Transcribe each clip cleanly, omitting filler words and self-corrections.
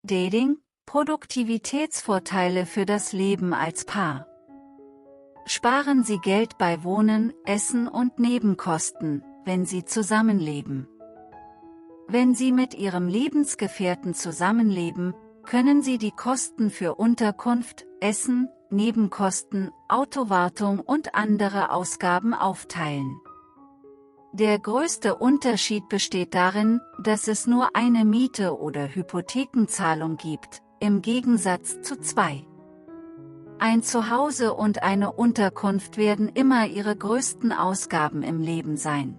Dating, Produktivitätsvorteile für das Leben als Paar. Sparen Sie Geld bei Wohnen, Essen und Nebenkosten, wenn Sie zusammenleben. Wenn Sie mit Ihrem Lebensgefährten zusammenleben, können Sie die Kosten für Unterkunft, Essen, Nebenkosten, Autowartung und andere Ausgaben aufteilen. Der größte Unterschied besteht darin, dass es nur eine Miete oder Hypothekenzahlung gibt, im Gegensatz zu zwei. Ein Zuhause und eine Unterkunft werden immer Ihre größten Ausgaben im Leben sein.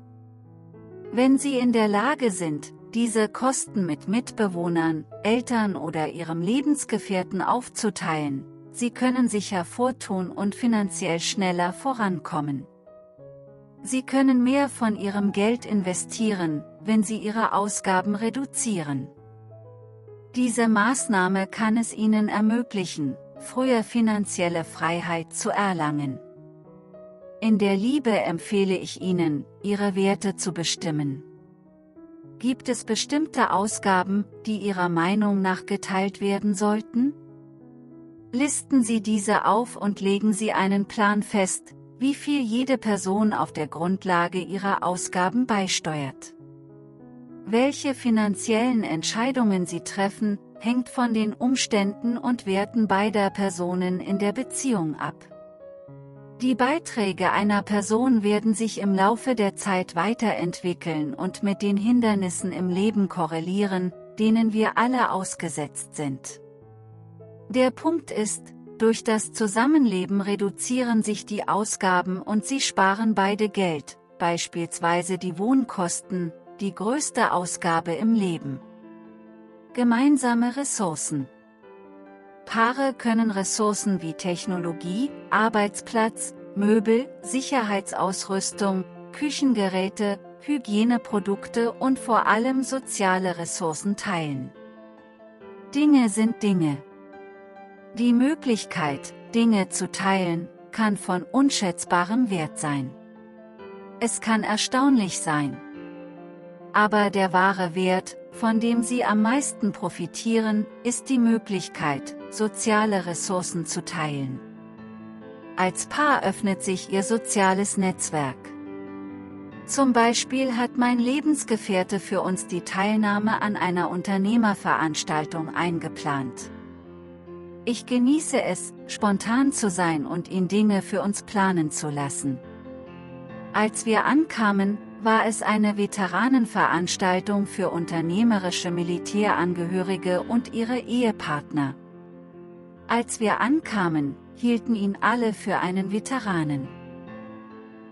Wenn Sie in der Lage sind, diese Kosten mit Mitbewohnern, Eltern oder Ihrem Lebensgefährten aufzuteilen, Sie können sich hervortun und finanziell schneller vorankommen. Sie können mehr von Ihrem Geld investieren, wenn Sie Ihre Ausgaben reduzieren. Diese Maßnahme kann es Ihnen ermöglichen, früher finanzielle Freiheit zu erlangen. In der Liebe empfehle ich Ihnen, Ihre Werte zu bestimmen. Gibt es bestimmte Ausgaben, die Ihrer Meinung nach geteilt werden sollten? Listen Sie diese auf und legen Sie einen Plan fest, wie viel jede Person auf der Grundlage ihrer Ausgaben beisteuert. Welche finanziellen Entscheidungen Sie treffen, hängt von den Umständen und Werten beider Personen in der Beziehung ab. Die Beiträge einer Person werden sich im Laufe der Zeit weiterentwickeln und mit den Hindernissen im Leben korrelieren, denen wir alle ausgesetzt sind. Der Punkt ist, durch das Zusammenleben reduzieren sich die Ausgaben und Sie sparen beide Geld, beispielsweise die Wohnkosten, die größte Ausgabe im Leben. Gemeinsame Ressourcen. Paare können Ressourcen wie Technologie, Arbeitsplatz, Möbel, Sicherheitsausrüstung, Küchengeräte, Hygieneprodukte und vor allem soziale Ressourcen teilen. Dinge sind Dinge. Die Möglichkeit, Dinge zu teilen, kann von unschätzbarem Wert sein. Es kann erstaunlich sein. Aber der wahre Wert, von dem Sie am meisten profitieren, ist die Möglichkeit, soziale Ressourcen zu teilen. Als Paar öffnet sich Ihr soziales Netzwerk. Zum Beispiel hat mein Lebensgefährte für uns die Teilnahme an einer Unternehmerveranstaltung eingeplant. Ich genieße es, spontan zu sein und ihn Dinge für uns planen zu lassen. Als wir ankamen, war es eine Veteranenveranstaltung für unternehmerische Militärangehörige und ihre Ehepartner. Als wir ankamen, hielten ihn alle für einen Veteranen.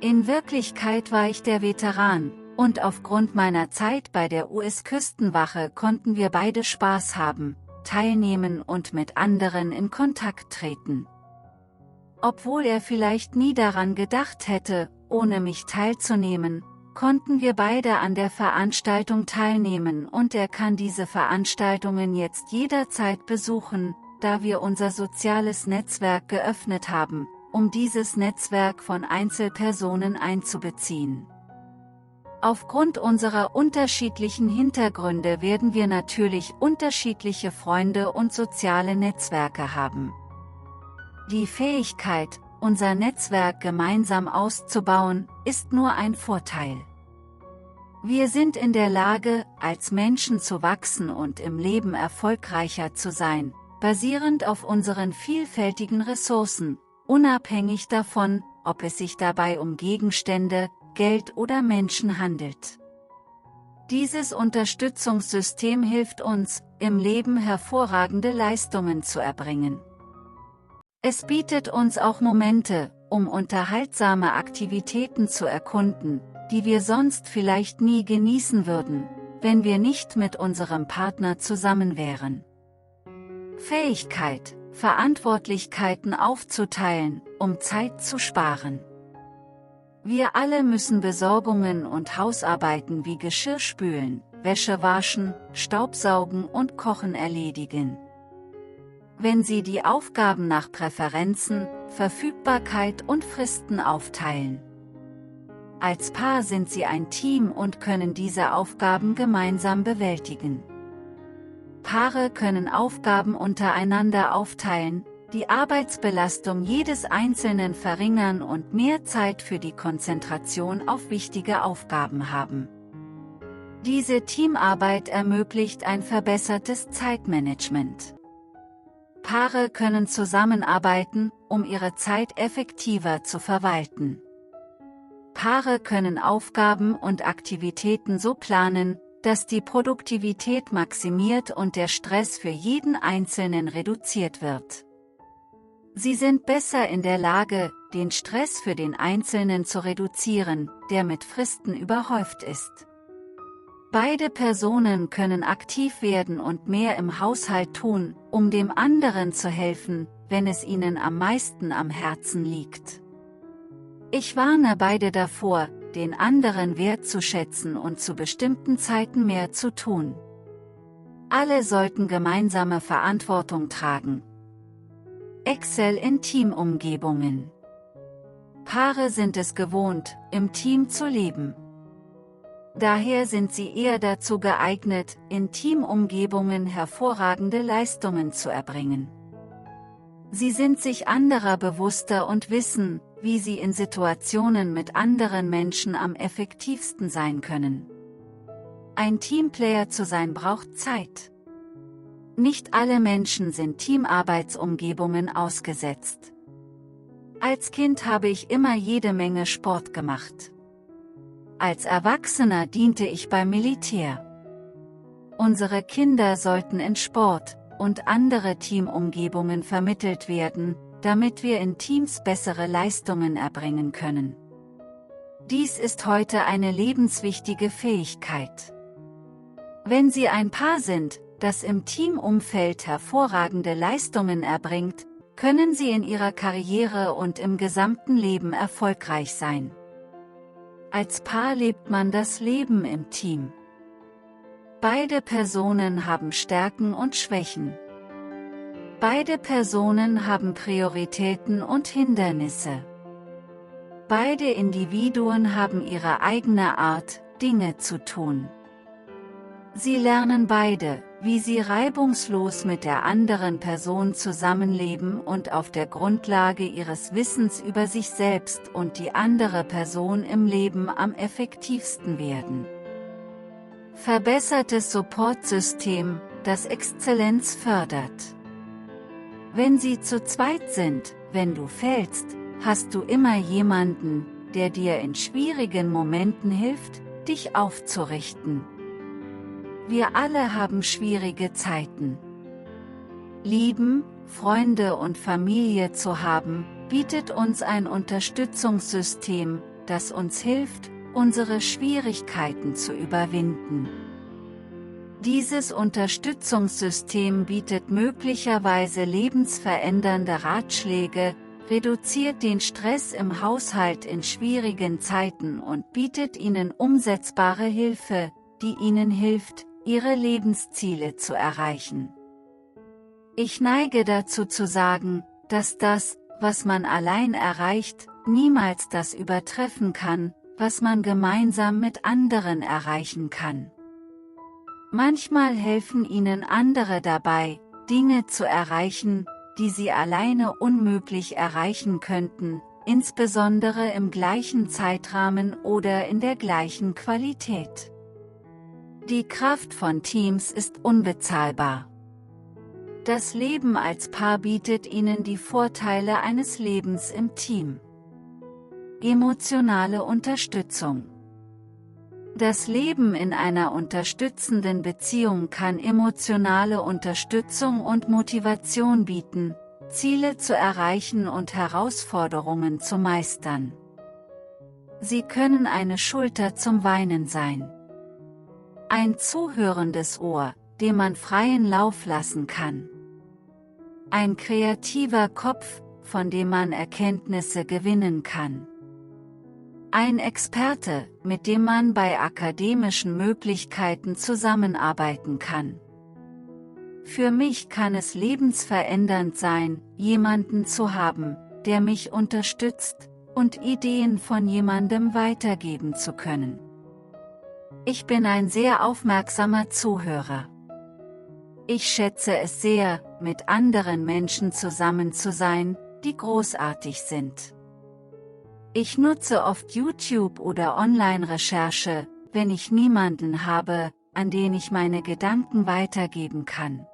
In Wirklichkeit war ich der Veteran, und aufgrund meiner Zeit bei der US-Küstenwache konnten wir beide Spaß haben, teilnehmen und mit anderen in Kontakt treten. Obwohl er vielleicht nie daran gedacht hätte, ohne mich teilzunehmen, konnten wir beide an der Veranstaltung teilnehmen und er kann diese Veranstaltungen jetzt jederzeit besuchen, da wir unser soziales Netzwerk geöffnet haben, um dieses Netzwerk von Einzelpersonen einzubeziehen. Aufgrund unserer unterschiedlichen Hintergründe werden wir natürlich unterschiedliche Freunde und soziale Netzwerke haben. Die Fähigkeit, unser Netzwerk gemeinsam auszubauen, ist nur ein Vorteil. Wir sind in der Lage, als Menschen zu wachsen und im Leben erfolgreicher zu sein, basierend auf unseren vielfältigen Ressourcen, unabhängig davon, ob es sich dabei um Gegenstände, Geld oder Menschen handelt. Dieses Unterstützungssystem hilft uns, im Leben hervorragende Leistungen zu erbringen. Es bietet uns auch Momente, um unterhaltsame Aktivitäten zu erkunden, die wir sonst vielleicht nie genießen würden, wenn wir nicht mit unserem Partner zusammen wären. Fähigkeit, Verantwortlichkeiten aufzuteilen, um Zeit zu sparen. Wir alle müssen Besorgungen und Hausarbeiten wie Geschirrspülen, Wäsche waschen, Staubsaugen und Kochen erledigen. Wenn Sie die Aufgaben nach Präferenzen, Verfügbarkeit und Fristen aufteilen. Als Paar sind Sie ein Team und können diese Aufgaben gemeinsam bewältigen. Paare können Aufgaben untereinander aufteilen, die Arbeitsbelastung jedes Einzelnen verringern und mehr Zeit für die Konzentration auf wichtige Aufgaben haben. Diese Teamarbeit ermöglicht ein verbessertes Zeitmanagement. Paare können zusammenarbeiten, um ihre Zeit effektiver zu verwalten. Paare können Aufgaben und Aktivitäten so planen, dass die Produktivität maximiert und der Stress für jeden Einzelnen reduziert wird. Sie sind besser in der Lage, den Stress für den Einzelnen zu reduzieren, der mit Fristen überhäuft ist. Beide Personen können aktiv werden und mehr im Haushalt tun, um dem anderen zu helfen, wenn es ihnen am meisten am Herzen liegt. Ich warne beide davor, den anderen wertzuschätzen und zu bestimmten Zeiten mehr zu tun. Alle sollten gemeinsame Verantwortung tragen. Excel in Teamumgebungen. Paare sind es gewohnt, im Team zu leben. Daher sind sie eher dazu geeignet, in Teamumgebungen hervorragende Leistungen zu erbringen. Sie sind sich anderer bewusster und wissen, wie sie in Situationen mit anderen Menschen am effektivsten sein können. Ein Teamplayer zu sein braucht Zeit. Nicht alle Menschen sind Teamarbeitsumgebungen ausgesetzt. Als Kind habe ich immer jede Menge Sport gemacht. Als Erwachsener diente ich beim Militär. Unsere Kinder sollten in Sport und andere Teamumgebungen vermittelt werden, damit wir in Teams bessere Leistungen erbringen können. Dies ist heute eine lebenswichtige Fähigkeit. Wenn Sie ein Paar sind, das im Teamumfeld hervorragende Leistungen erbringt, können Sie in Ihrer Karriere und im gesamten Leben erfolgreich sein. Als Paar lebt man das Leben im Team. Beide Personen haben Stärken und Schwächen. Beide Personen haben Prioritäten und Hindernisse. Beide Individuen haben ihre eigene Art, Dinge zu tun. Sie lernen beide, wie sie reibungslos mit der anderen Person zusammenleben und auf der Grundlage ihres Wissens über sich selbst und die andere Person im Leben am effektivsten werden. Verbessertes Supportsystem, das Exzellenz fördert. Wenn Sie zu zweit sind, wenn du fällst, hast du immer jemanden, der dir in schwierigen Momenten hilft, dich aufzurichten. Wir alle haben schwierige Zeiten. Lieben, Freunde und Familie zu haben, bietet uns ein Unterstützungssystem, das uns hilft, unsere Schwierigkeiten zu überwinden. Dieses Unterstützungssystem bietet möglicherweise lebensverändernde Ratschläge, reduziert den Stress im Haushalt in schwierigen Zeiten und bietet Ihnen umsetzbare Hilfe, die Ihnen hilft, Ihre Lebensziele zu erreichen. Ich neige dazu zu sagen, dass das, was man allein erreicht, niemals das übertreffen kann, was man gemeinsam mit anderen erreichen kann. Manchmal helfen Ihnen andere dabei, Dinge zu erreichen, die Sie alleine unmöglich erreichen könnten, insbesondere im gleichen Zeitrahmen oder in der gleichen Qualität. Die Kraft von Teams ist unbezahlbar. Das Leben als Paar bietet Ihnen die Vorteile eines Lebens im Team. Emotionale Unterstützung. Das Leben in einer unterstützenden Beziehung kann emotionale Unterstützung und Motivation bieten, Ziele zu erreichen und Herausforderungen zu meistern. Sie können eine Schulter zum Weinen sein. Ein zuhörendes Ohr, dem man freien Lauf lassen kann. Ein kreativer Kopf, von dem man Erkenntnisse gewinnen kann. Ein Experte, mit dem man bei akademischen Möglichkeiten zusammenarbeiten kann. Für mich kann es lebensverändernd sein, jemanden zu haben, der mich unterstützt, und Ideen von jemandem weitergeben zu können. Ich bin ein sehr aufmerksamer Zuhörer. Ich schätze es sehr, mit anderen Menschen zusammen zu sein, die großartig sind. Ich nutze oft YouTube oder Online-Recherche, wenn ich niemanden habe, an den ich meine Gedanken weitergeben kann.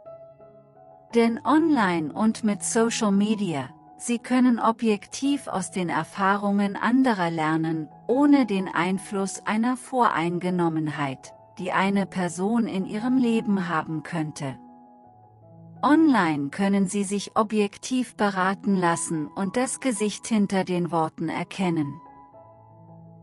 Denn online und mit Social Media, Sie können objektiv aus den Erfahrungen anderer lernen, ohne den Einfluss einer Voreingenommenheit, die eine Person in ihrem Leben haben könnte. Online können Sie sich objektiv beraten lassen und das Gesicht hinter den Worten erkennen.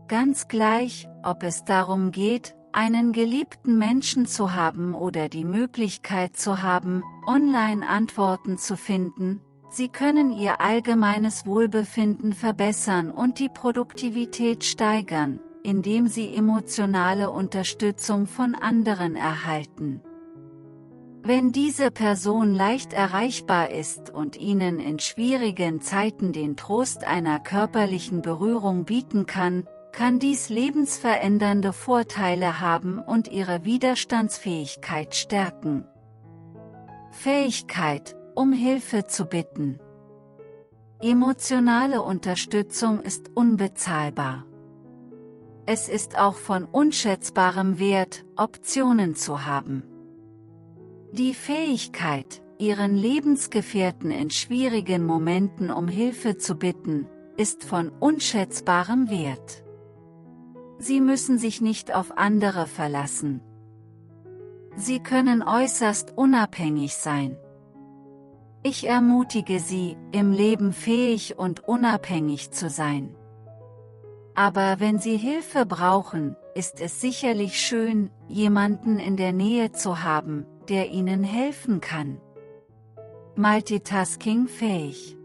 Ganz gleich, ob es darum geht, einen geliebten Menschen zu haben oder die Möglichkeit zu haben, online Antworten zu finden, Sie können Ihr allgemeines Wohlbefinden verbessern und die Produktivität steigern, indem Sie emotionale Unterstützung von anderen erhalten. Wenn diese Person leicht erreichbar ist und Ihnen in schwierigen Zeiten den Trost einer körperlichen Berührung bieten kann, kann dies lebensverändernde Vorteile haben und Ihre Widerstandsfähigkeit stärken. Fähigkeit, um Hilfe zu bitten. Emotionale Unterstützung ist unbezahlbar. Es ist auch von unschätzbarem Wert, Optionen zu haben. Die Fähigkeit, Ihren Lebensgefährten in schwierigen Momenten um Hilfe zu bitten, ist von unschätzbarem Wert. Sie müssen sich nicht auf andere verlassen. Sie können äußerst unabhängig sein. Ich ermutige Sie, im Leben fähig und unabhängig zu sein. Aber wenn Sie Hilfe brauchen, ist es sicherlich schön, jemanden in der Nähe zu haben, der Ihnen helfen kann. Multitasking-fähig.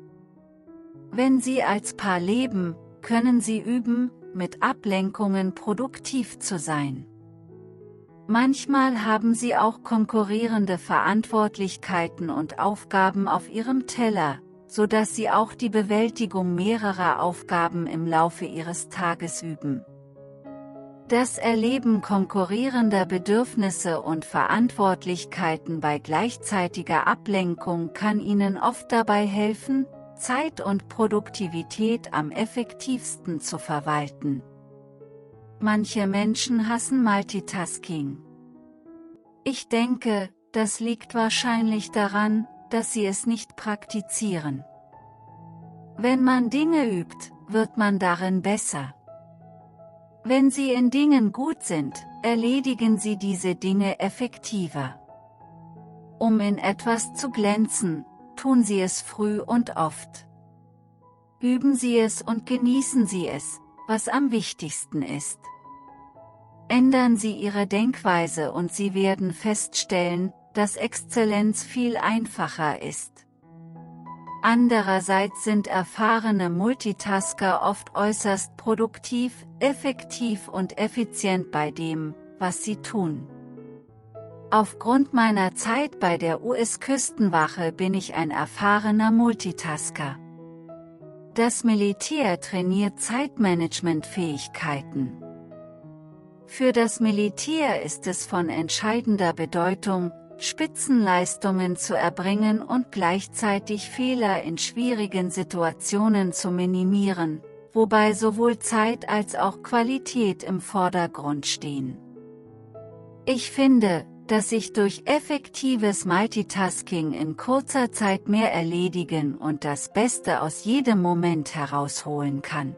Wenn Sie als Paar leben, können Sie üben, mit Ablenkungen produktiv zu sein. Manchmal haben Sie auch konkurrierende Verantwortlichkeiten und Aufgaben auf Ihrem Teller, sodass Sie auch die Bewältigung mehrerer Aufgaben im Laufe Ihres Tages üben. Das Erleben konkurrierender Bedürfnisse und Verantwortlichkeiten bei gleichzeitiger Ablenkung kann Ihnen oft dabei helfen, Zeit und Produktivität am effektivsten zu verwalten. Manche Menschen hassen Multitasking. Ich denke, das liegt wahrscheinlich daran, dass sie es nicht praktizieren. Wenn man Dinge übt, wird man darin besser. Wenn Sie in Dingen gut sind, erledigen Sie diese Dinge effektiver. Um in etwas zu glänzen, tun Sie es früh und oft. Üben Sie es und genießen Sie es, was am wichtigsten ist. Ändern Sie Ihre Denkweise und Sie werden feststellen, dass Exzellenz viel einfacher ist. Andererseits sind erfahrene Multitasker oft äußerst produktiv, effektiv und effizient bei dem, was sie tun. Aufgrund meiner Zeit bei der US-Küstenwache bin ich ein erfahrener Multitasker. Das Militär trainiert Zeitmanagementfähigkeiten. Für das Militär ist es von entscheidender Bedeutung, Spitzenleistungen zu erbringen und gleichzeitig Fehler in schwierigen Situationen zu minimieren, wobei sowohl Zeit als auch Qualität im Vordergrund stehen. Ich finde, dass ich durch effektives Multitasking in kurzer Zeit mehr erledigen und das Beste aus jedem Moment herausholen kann.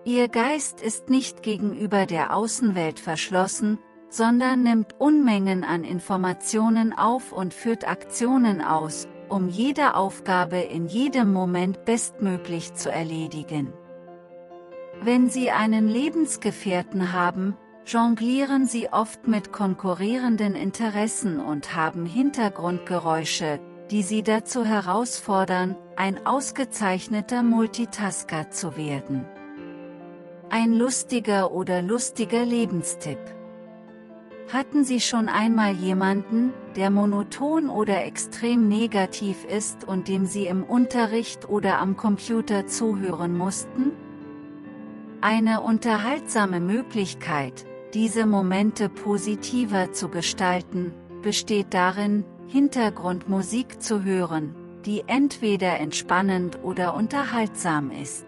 Ihr Geist ist nicht gegenüber der Außenwelt verschlossen, sondern nimmt Unmengen an Informationen auf und führt Aktionen aus, um jede Aufgabe in jedem Moment bestmöglich zu erledigen. Wenn Sie einen Lebensgefährten haben, jonglieren Sie oft mit konkurrierenden Interessen und haben Hintergrundgeräusche, die Sie dazu herausfordern, ein ausgezeichneter Multitasker zu werden. Ein lustiger oder lustiger Lebenstipp. Hatten Sie schon einmal jemanden, der monoton oder extrem negativ ist und dem Sie im Unterricht oder am Computer zuhören mussten? Eine unterhaltsame Möglichkeit, diese Momente positiver zu gestalten, besteht darin, Hintergrundmusik zu hören, die entweder entspannend oder unterhaltsam ist.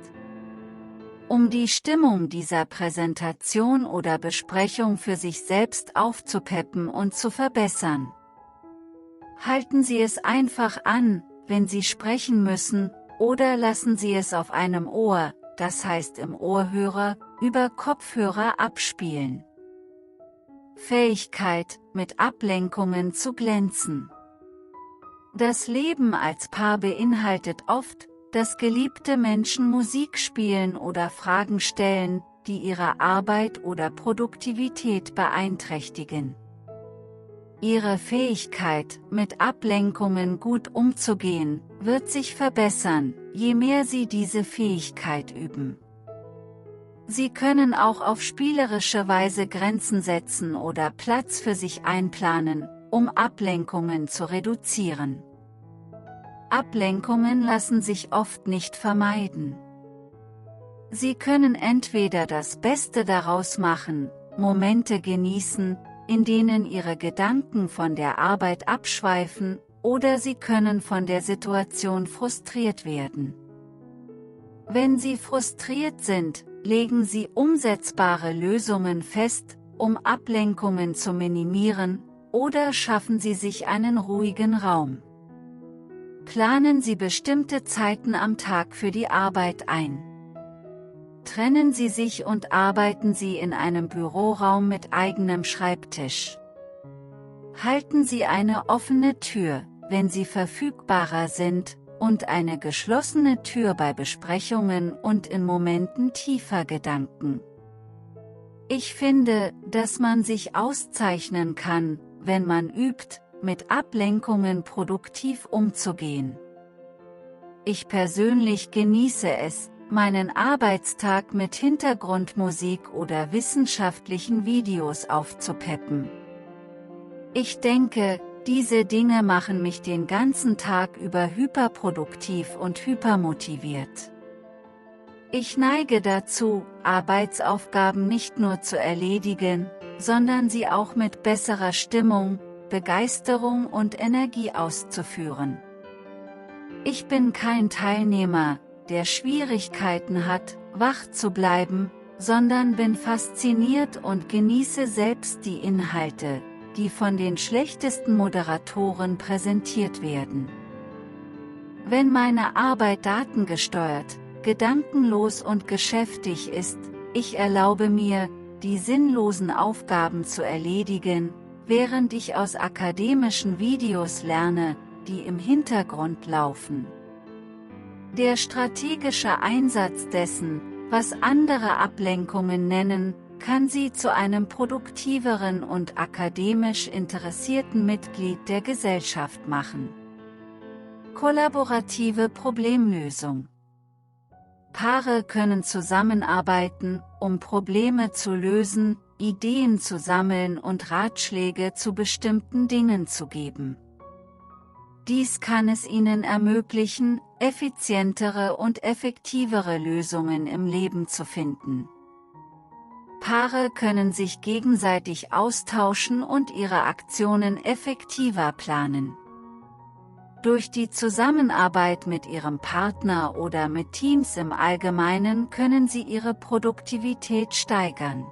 Um die Stimmung dieser Präsentation oder Besprechung für sich selbst aufzupeppen und zu verbessern. Halten Sie es einfach an, wenn Sie sprechen müssen, oder lassen Sie es auf einem Ohr, das heißt im Ohrhörer, über Kopfhörer abspielen. Fähigkeit, mit Ablenkungen zu glänzen. Das Leben als Paar beinhaltet oft, dass geliebte Menschen Musik spielen oder Fragen stellen, die ihre Arbeit oder Produktivität beeinträchtigen. Ihre Fähigkeit, mit Ablenkungen gut umzugehen, wird sich verbessern, je mehr Sie diese Fähigkeit üben. Sie können auch auf spielerische Weise Grenzen setzen oder Platz für sich einplanen, um Ablenkungen zu reduzieren. Ablenkungen lassen sich oft nicht vermeiden. Sie können entweder das Beste daraus machen, Momente genießen, in denen Ihre Gedanken von der Arbeit abschweifen, oder Sie können von der Situation frustriert werden. Wenn Sie frustriert sind, legen Sie umsetzbare Lösungen fest, um Ablenkungen zu minimieren, oder schaffen Sie sich einen ruhigen Raum. Planen Sie bestimmte Zeiten am Tag für die Arbeit ein. Trennen Sie sich und arbeiten Sie in einem Büroraum mit eigenem Schreibtisch. Halten Sie eine offene Tür, wenn Sie verfügbarer sind, und eine geschlossene Tür bei Besprechungen und in Momenten tiefer Gedanken. Ich finde, dass man sich auszeichnen kann, wenn man übt, mit Ablenkungen produktiv umzugehen. Ich persönlich genieße es, meinen Arbeitstag mit Hintergrundmusik oder wissenschaftlichen Videos aufzupeppen. Ich denke, diese Dinge machen mich den ganzen Tag über hyperproduktiv und hypermotiviert. Ich neige dazu, Arbeitsaufgaben nicht nur zu erledigen, sondern sie auch mit besserer Stimmung, Begeisterung und Energie auszuführen. Ich bin kein Teilnehmer, der Schwierigkeiten hat, wach zu bleiben, sondern bin fasziniert und genieße selbst die Inhalte, die von den schlechtesten Moderatoren präsentiert werden. Wenn meine Arbeit datengesteuert, gedankenlos und geschäftig ist, ich erlaube mir, die sinnlosen Aufgaben zu erledigen, während ich aus akademischen Videos lerne, die im Hintergrund laufen. Der strategische Einsatz dessen, was andere Ablenkungen nennen, kann Sie zu einem produktiveren und akademisch interessierten Mitglied der Gesellschaft machen. Kollaborative Problemlösung. Paare können zusammenarbeiten, um Probleme zu lösen, Ideen zu sammeln und Ratschläge zu bestimmten Dingen zu geben. Dies kann es ihnen ermöglichen, effizientere und effektivere Lösungen im Leben zu finden. Paare können sich gegenseitig austauschen und ihre Aktionen effektiver planen. Durch die Zusammenarbeit mit ihrem Partner oder mit Teams im Allgemeinen können sie ihre Produktivität steigern.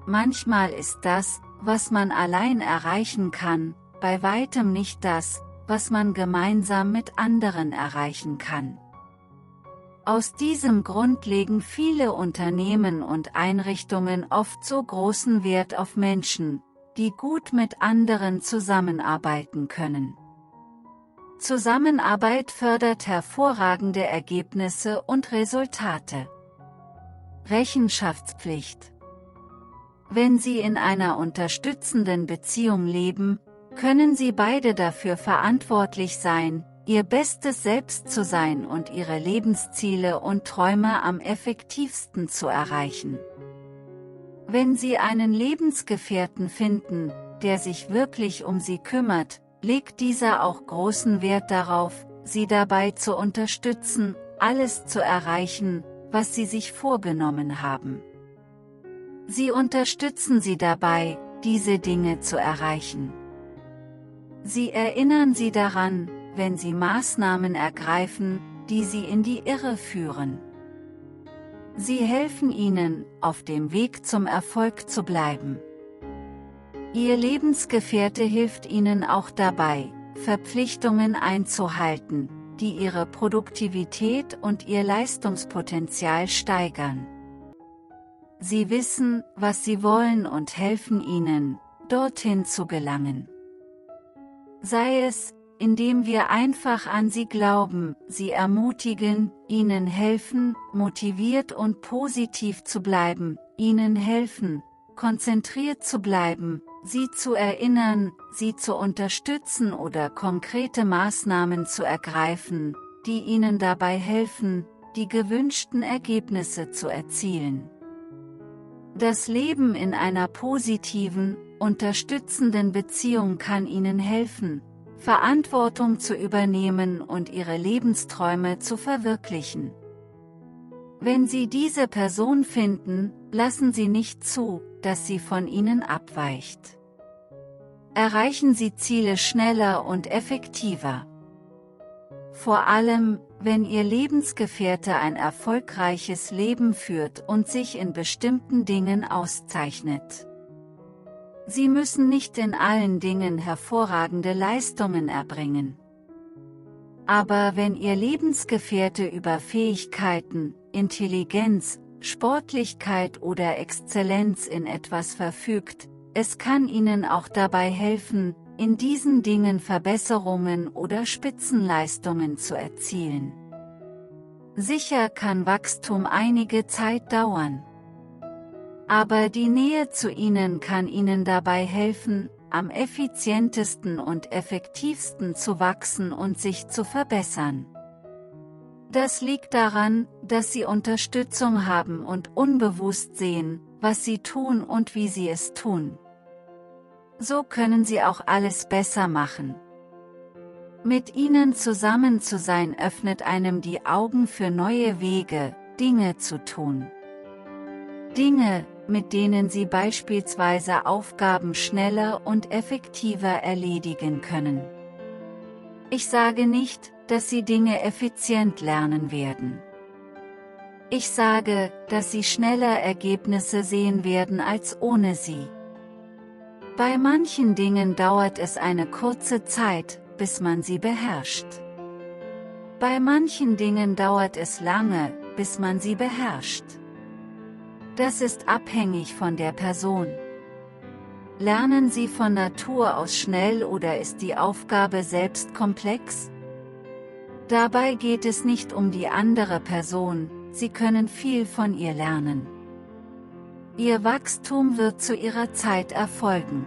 Manchmal ist das, was man allein erreichen kann, bei weitem nicht das, was man gemeinsam mit anderen erreichen kann. Aus diesem Grund legen viele Unternehmen und Einrichtungen oft so großen Wert auf Menschen, die gut mit anderen zusammenarbeiten können. Zusammenarbeit fördert hervorragende Ergebnisse und Resultate. Rechenschaftspflicht. Wenn Sie in einer unterstützenden Beziehung leben, können Sie beide dafür verantwortlich sein, Ihr bestes Selbst zu sein und Ihre Lebensziele und Träume am effektivsten zu erreichen. Wenn Sie einen Lebensgefährten finden, der sich wirklich um Sie kümmert, legt dieser auch großen Wert darauf, Sie dabei zu unterstützen, alles zu erreichen, was Sie sich vorgenommen haben. Sie unterstützen Sie dabei, diese Dinge zu erreichen. Sie erinnern Sie daran, wenn Sie Maßnahmen ergreifen, die Sie in die Irre führen. Sie helfen Ihnen, auf dem Weg zum Erfolg zu bleiben. Ihr Lebensgefährte hilft Ihnen auch dabei, Verpflichtungen einzuhalten, die Ihre Produktivität und Ihr Leistungspotenzial steigern. Sie wissen, was Sie wollen und helfen Ihnen, dorthin zu gelangen. Sei es, indem wir einfach an Sie glauben, Sie ermutigen, Ihnen helfen, motiviert und positiv zu bleiben, Ihnen helfen, konzentriert zu bleiben, Sie zu erinnern, Sie zu unterstützen oder konkrete Maßnahmen zu ergreifen, die Ihnen dabei helfen, die gewünschten Ergebnisse zu erzielen. Das Leben in einer positiven, unterstützenden Beziehung kann Ihnen helfen, Verantwortung zu übernehmen und Ihre Lebensträume zu verwirklichen. Wenn Sie diese Person finden, lassen Sie nicht zu, dass sie von Ihnen abweicht. Erreichen Sie Ziele schneller und effektiver. Vor allem, wenn Ihr Lebensgefährte ein erfolgreiches Leben führt und sich in bestimmten Dingen auszeichnet. Sie müssen nicht in allen Dingen hervorragende Leistungen erbringen. Aber wenn Ihr Lebensgefährte über Fähigkeiten, Intelligenz, Sportlichkeit oder Exzellenz in etwas verfügt, es kann Ihnen auch dabei helfen, in diesen Dingen Verbesserungen oder Spitzenleistungen zu erzielen. Sicher kann Wachstum einige Zeit dauern. Aber die Nähe zu Ihnen kann Ihnen dabei helfen, am effizientesten und effektivsten zu wachsen und sich zu verbessern. Das liegt daran, dass Sie Unterstützung haben und unbewusst sehen, was Sie tun und wie Sie es tun. So können Sie auch alles besser machen. Mit Ihnen zusammen zu sein öffnet einem die Augen für neue Wege, Dinge zu tun. Dinge, mit denen Sie beispielsweise Aufgaben schneller und effektiver erledigen können. Ich sage nicht, dass Sie Dinge effizient lernen werden. Ich sage, dass Sie schneller Ergebnisse sehen werden als ohne sie. Bei manchen Dingen dauert es eine kurze Zeit, bis man sie beherrscht. Bei manchen Dingen dauert es lange, bis man sie beherrscht. Das ist abhängig von der Person. Lernen Sie von Natur aus schnell oder ist die Aufgabe selbst komplex? Dabei geht es nicht um die andere Person, Sie können viel von ihr lernen. Ihr Wachstum wird zu Ihrer Zeit erfolgen.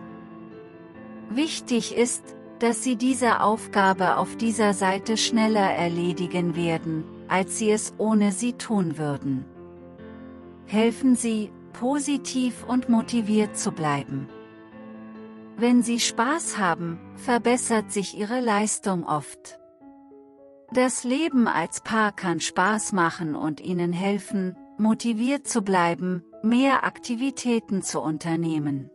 Wichtig ist, dass Sie diese Aufgabe auf dieser Seite schneller erledigen werden, als Sie es ohne sie tun würden. Helfen Sie, positiv und motiviert zu bleiben. Wenn Sie Spaß haben, verbessert sich Ihre Leistung oft. Das Leben als Paar kann Spaß machen und Ihnen helfen, motiviert zu bleiben, mehr Aktivitäten zu unternehmen.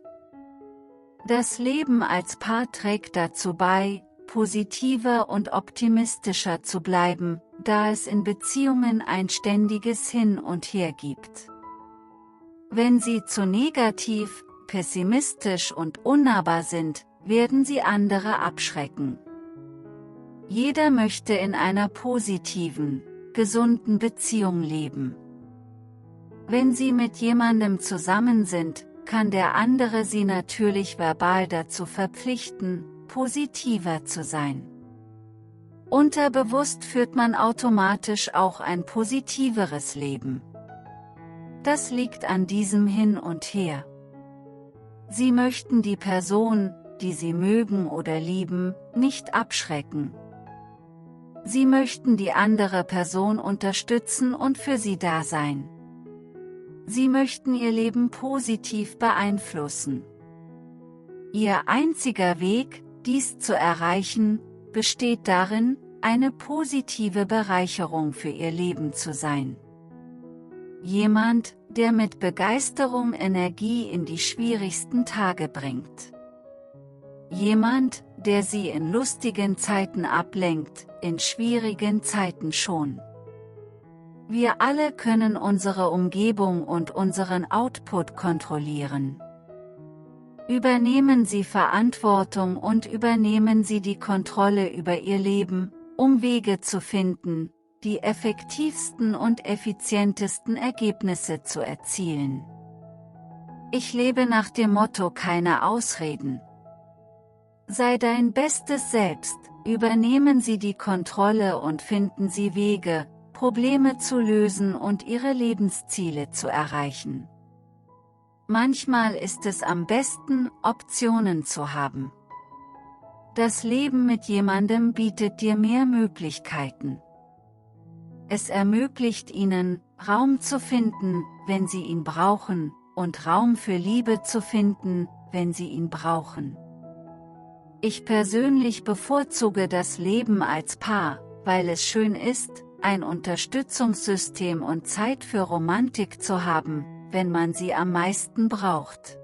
Das Leben als Paar trägt dazu bei, positiver und optimistischer zu bleiben, da es in Beziehungen ein ständiges Hin und Her gibt. Wenn Sie zu negativ, pessimistisch und unnahbar sind, werden Sie andere abschrecken. Jeder möchte in einer positiven, gesunden Beziehung leben. Wenn Sie mit jemandem zusammen sind, kann der andere Sie natürlich verbal dazu verpflichten, positiver zu sein. Unterbewusst führt man automatisch auch ein positiveres Leben. Das liegt an diesem Hin und Her. Sie möchten die Person, die Sie mögen oder lieben, nicht abschrecken. Sie möchten die andere Person unterstützen und für sie da sein. Sie möchten ihr Leben positiv beeinflussen. Ihr einziger Weg, dies zu erreichen, besteht darin, eine positive Bereicherung für ihr Leben zu sein. Jemand, der mit Begeisterung Energie in die schwierigsten Tage bringt. Jemand, der Sie in lustigen Zeiten ablenkt, in schwierigen Zeiten schon. Wir alle können unsere Umgebung und unseren Output kontrollieren. Übernehmen Sie Verantwortung und übernehmen Sie die Kontrolle über Ihr Leben, um Wege zu finden, die effektivsten und effizientesten Ergebnisse zu erzielen. Ich lebe nach dem Motto keine Ausreden. Sei dein bestes Selbst, übernehmen Sie die Kontrolle und finden Sie Wege, Probleme zu lösen und Ihre Lebensziele zu erreichen. Manchmal ist es am besten, Optionen zu haben. Das Leben mit jemandem bietet dir mehr Möglichkeiten. Es ermöglicht Ihnen, Raum zu finden, wenn Sie ihn brauchen, und Raum für Liebe zu finden, wenn Sie ihn brauchen. Ich persönlich bevorzuge das Leben als Paar, weil es schön ist, ein Unterstützungssystem und Zeit für Romantik zu haben, wenn man sie am meisten braucht.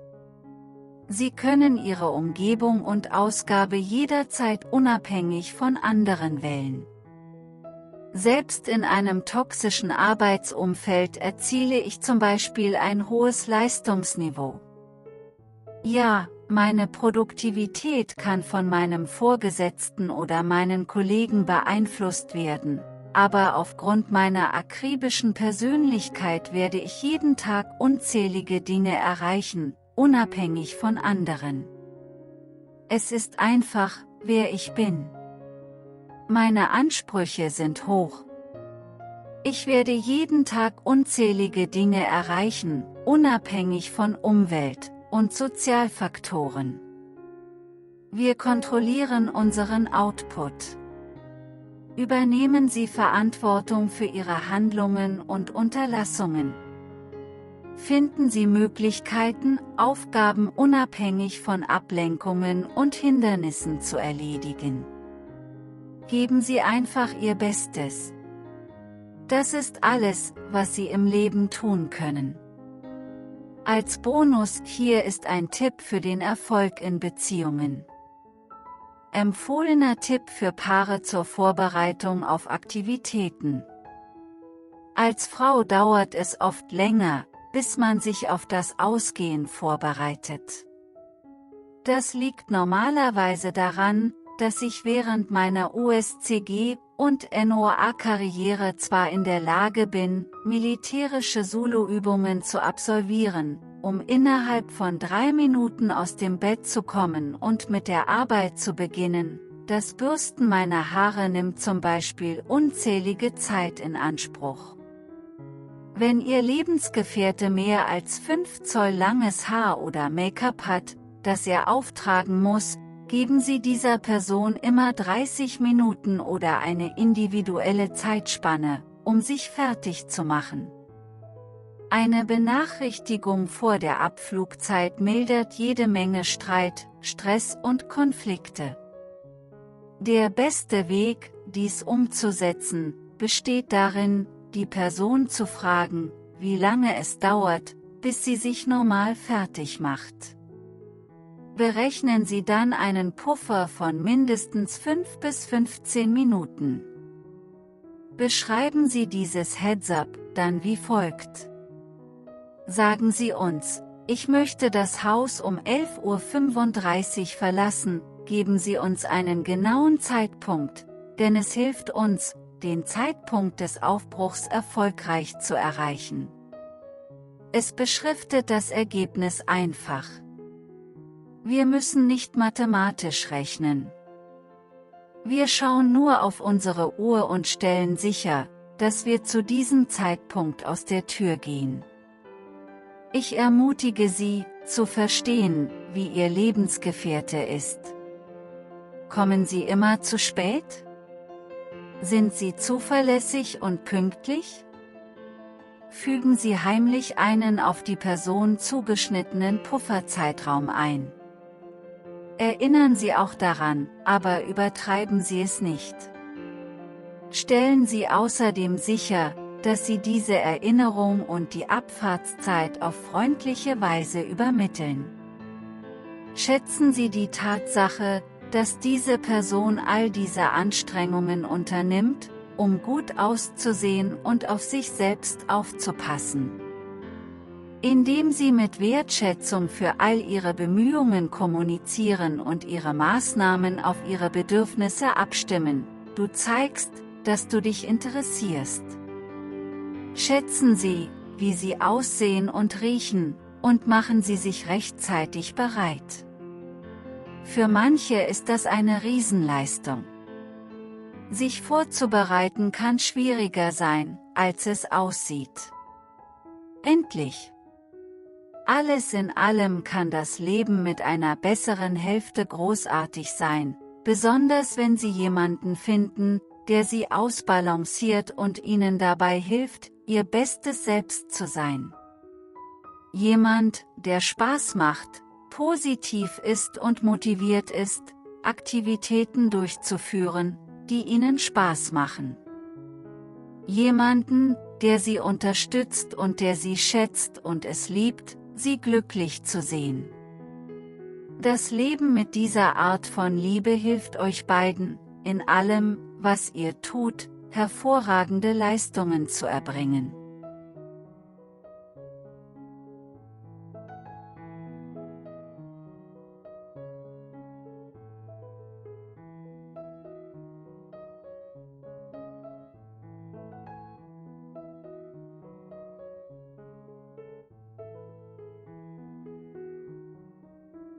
Sie können Ihre Umgebung und Ausgabe jederzeit unabhängig von anderen wählen. Selbst in einem toxischen Arbeitsumfeld erziele ich zum Beispiel ein hohes Leistungsniveau. Ja, meine Produktivität kann von meinem Vorgesetzten oder meinen Kollegen beeinflusst werden, aber aufgrund meiner akribischen Persönlichkeit werde ich jeden Tag unzählige Dinge erreichen, unabhängig von anderen. Es ist einfach, wer ich bin. Meine Ansprüche sind hoch. Ich werde jeden Tag unzählige Dinge erreichen, unabhängig von Umwelt- und Sozialfaktoren. Wir kontrollieren unseren Output. Übernehmen Sie Verantwortung für Ihre Handlungen und Unterlassungen. Finden Sie Möglichkeiten, Aufgaben unabhängig von Ablenkungen und Hindernissen zu erledigen. Geben Sie einfach Ihr Bestes. Das ist alles, was Sie im Leben tun können. Als Bonus hier ist ein Tipp für den Erfolg in Beziehungen. Empfohlener Tipp für Paare zur Vorbereitung auf Aktivitäten. Als Frau dauert es oft länger, bis man sich auf das Ausgehen vorbereitet. Das liegt normalerweise daran, dass ich während meiner USCG- und NOA-Karriere zwar in der Lage bin, militärische Solo-Übungen zu absolvieren, um innerhalb von 3 Minuten aus dem Bett zu kommen und mit der Arbeit zu beginnen. Das Bürsten meiner Haare nimmt zum Beispiel unzählige Zeit in Anspruch. Wenn Ihr Lebensgefährte mehr als 5 Zoll langes Haar oder Make-up hat, das er auftragen muss, geben Sie dieser Person immer 30 Minuten oder eine individuelle Zeitspanne, um sich fertig zu machen. Eine Benachrichtigung vor der Abflugzeit mildert jede Menge Streit, Stress und Konflikte. Der beste Weg, dies umzusetzen, besteht darin, die Person zu fragen, wie lange es dauert, bis sie sich normal fertig macht. Berechnen Sie dann einen Puffer von mindestens 5 bis 15 Minuten. Beschreiben Sie dieses Heads-up dann wie folgt. Sagen Sie uns, ich möchte das Haus um 11:35 Uhr verlassen, geben Sie uns einen genauen Zeitpunkt, denn es hilft uns, den Zeitpunkt des Aufbruchs erfolgreich zu erreichen. Es beschriftet das Ergebnis einfach. Wir müssen nicht mathematisch rechnen. Wir schauen nur auf unsere Uhr und stellen sicher, dass wir zu diesem Zeitpunkt aus der Tür gehen. Ich ermutige Sie, zu verstehen, wie Ihr Lebensgefährte ist. Kommen Sie immer zu spät? Sind Sie zuverlässig und pünktlich? Fügen Sie heimlich einen auf die Person zugeschnittenen Pufferzeitraum ein. Erinnern Sie auch daran, aber übertreiben Sie es nicht. Stellen Sie außerdem sicher, dass Sie diese Erinnerung und die Abfahrtszeit auf freundliche Weise übermitteln. Schätzen Sie die Tatsache, dass diese Person all diese Anstrengungen unternimmt, um gut auszusehen und auf sich selbst aufzupassen. Indem sie mit Wertschätzung für all ihre Bemühungen kommunizieren und ihre Maßnahmen auf ihre Bedürfnisse abstimmen, du zeigst, dass du dich interessierst. Schätzen Sie, wie Sie aussehen und riechen, und machen Sie sich rechtzeitig bereit. Für manche ist das eine Riesenleistung. Sich vorzubereiten kann schwieriger sein, als es aussieht. Endlich! Alles in allem kann das Leben mit einer besseren Hälfte großartig sein, besonders wenn Sie jemanden finden, der Sie ausbalanciert und Ihnen dabei hilft, Ihr bestes Selbst zu sein. Jemand, der Spaß macht, positiv ist und motiviert ist, Aktivitäten durchzuführen, die Ihnen Spaß machen. Jemanden, der Sie unterstützt und der Sie schätzt und es liebt, Sie glücklich zu sehen. Das Leben mit dieser Art von Liebe hilft euch beiden, in allem, was ihr tut, hervorragende Leistungen zu erbringen.